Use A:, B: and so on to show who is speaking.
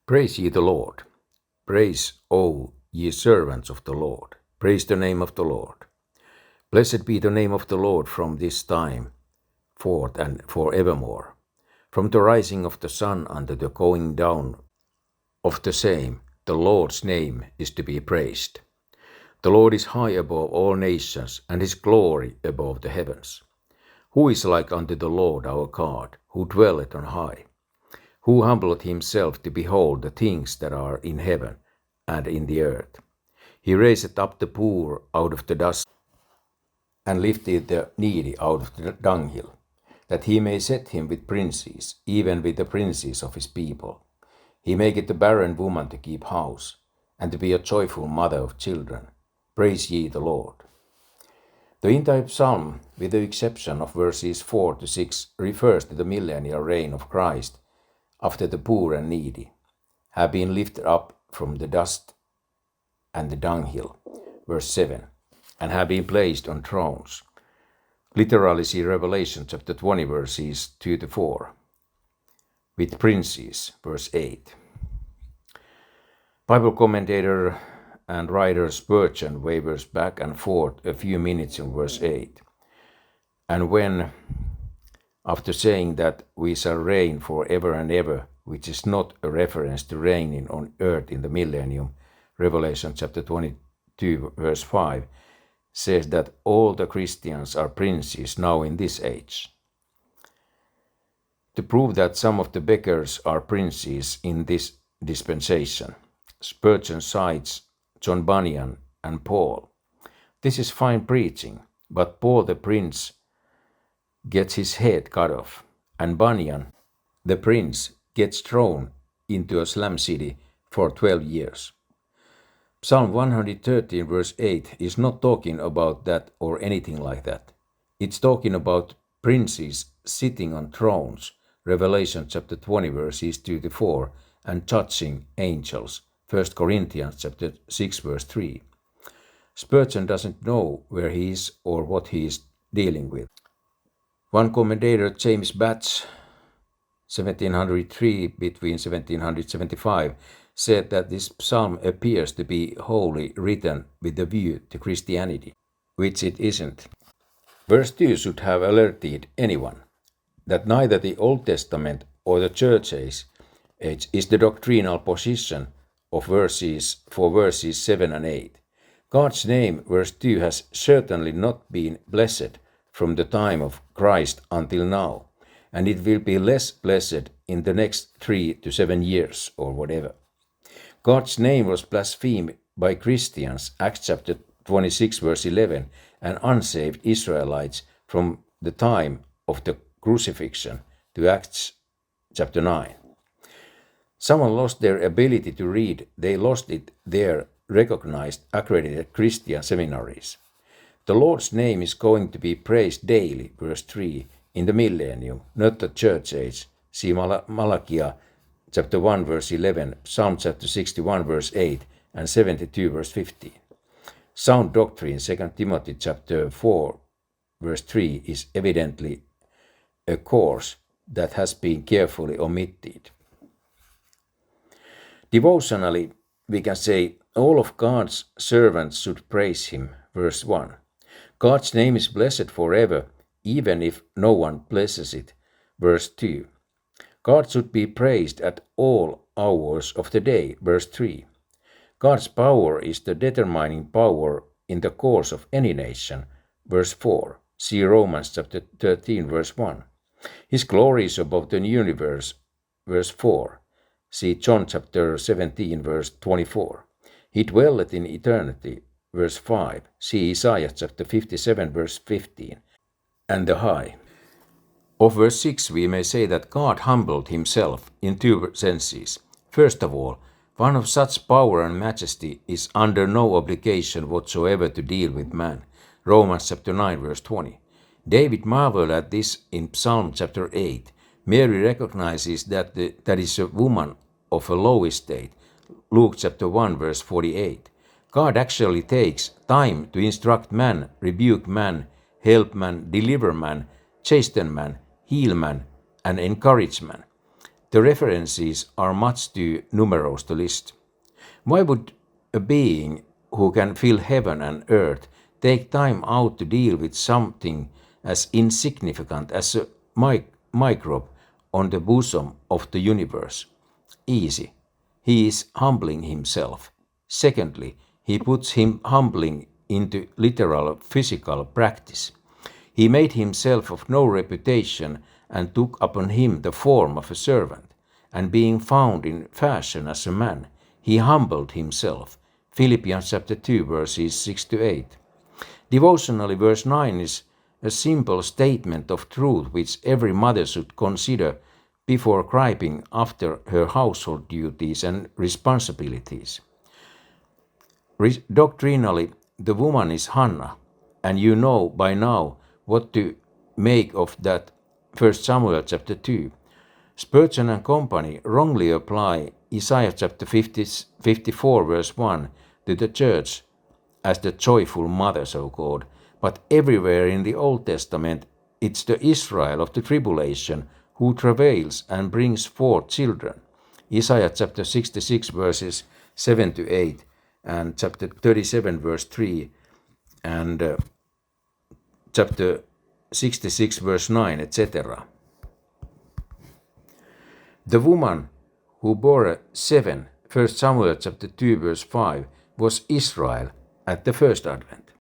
A: Praise ye the Lord. Praise, O ye servants of the Lord. Praise the name of the Lord. Blessed be the name of the Lord from this time forth and forevermore. From the rising of the sun unto the going down of the same, the Lord's name is to be praised. The Lord is high above all nations, and his glory above the heavens. Who is like unto the Lord our God, who dwelleth on high, who humbled himself to behold the things that are in heaven and in the earth? He raiseth up the poor out of the dust, and lifted the needy out of the dunghill, that he may set him with princes, even with the princes of his people. He maketh the barren woman to keep house, and to be a joyful mother of children. Praise ye the Lord. The entire psalm, with the exception of verses 4 to 6, refers to the millennial reign of Christ after the poor and needy have been lifted up from the dust and the dunghill, verse 7, and have been placed on thrones. Literally see Revelation chapter 20, verses 2 to 4, with princes, verse 8. Bible commentator and writer Spurgeon wavers back and forth a few minutes in verse 8. And when, after saying that we shall reign forever and ever, which is not a reference to reigning on earth in the millennium, Revelation chapter 22, verse 5, says that all the Christians are princes now in this age. To prove that some of the beggars are princes in this dispensation, Spurgeon cites John Bunyan and Paul. This is fine preaching, but Paul the prince gets his head cut off, and Bunyan, the prince, gets thrown into a slum city for 12 years. Psalm 113 verse 8 is not talking about that or anything like that. It's talking about princes sitting on thrones, Revelation chapter 20 verses 2 to 4, and judging angels, 1 Corinthians chapter 6 verse 3. Spurgeon doesn't know where he is or what he is dealing with. One commentator, James Batch, 1703 between 1775, said that this psalm appears to be wholly written with a view to Christianity, which it isn't. Verse 2 should have alerted anyone that neither the Old Testament or the Church age is the doctrinal position of verses 7 and 8. God's name, verse 2, has certainly not been blessed from the time of Christ until now, and it will be less blessed in the next 3 to 7 years or whatever. God's name was blasphemed by Christians, Acts chapter 26 verse 11, and unsaved Israelites from the time of the crucifixion to Acts chapter 9. Someone lost their ability to read. They lost it there recognized accredited Christian seminaries. The Lord's name is going to be praised daily, verse 3, in the millennium, not the church age. See Malachi chapter 1 verse 11, Psalm chapter 61 verse 8, and 72 verse 15. Sound doctrine, 2 Timothy chapter 4 verse 3, is evidently a course that has been carefully omitted. Devotionally, we can say all of God's servants should praise him, verse 1. God's name is blessed forever, even if no one blesses it, verse 2. God should be praised at all hours of the day, verse 3. God's power is the determining power in the course of any nation, verse 4. See Romans chapter 13, verse 1. His glory is above the universe, verse 4. See John chapter 17, verse 24. He dwelleth in eternity, verse 5. See Isaiah chapter 57, verse 15. And the high. Of verse 6 we may say that God humbled himself in two senses. First of all, one of such power and majesty is under no obligation whatsoever to deal with man. Romans chapter 9, verse 20. David marveled at this in Psalm chapter 8. Mary recognizes that that is a woman of a low estate. Luke chapter 1 verse 48. God actually takes time to instruct man, rebuke man, help man, deliver man, chasten man, heal man, and encourage man. The references are much too numerous to list. Why would a being who can fill heaven and earth take time out to deal with something as insignificant as a microbe on the bosom of the universe? Easy. He is humbling himself. Secondly, he puts him humbling into literal physical practice. He made himself of no reputation and took upon him the form of a servant, and being found in fashion as a man, he humbled himself. Philippians chapter 2 verses 6 to 8. Devotionally, verse 9 is a simple statement of truth which every mother should consider before griping after her household duties and responsibilities. Doctrinally, the woman is Hannah, and you know by now what to make of that. 1 Samuel chapter 2. Spurgeon and company wrongly apply Isaiah chapter 54 verse 1 to the church as the joyful mother, so called, but everywhere in the Old Testament it's the Israel of the tribulation who travails and brings forth children. Isaiah chapter 66 verses 7 to 8 and chapter 37 verse 3 and chapter 66 verse 9, etc. The woman who bore 7, 1 Samuel chapter 2 verse 5, was Israel at the first advent.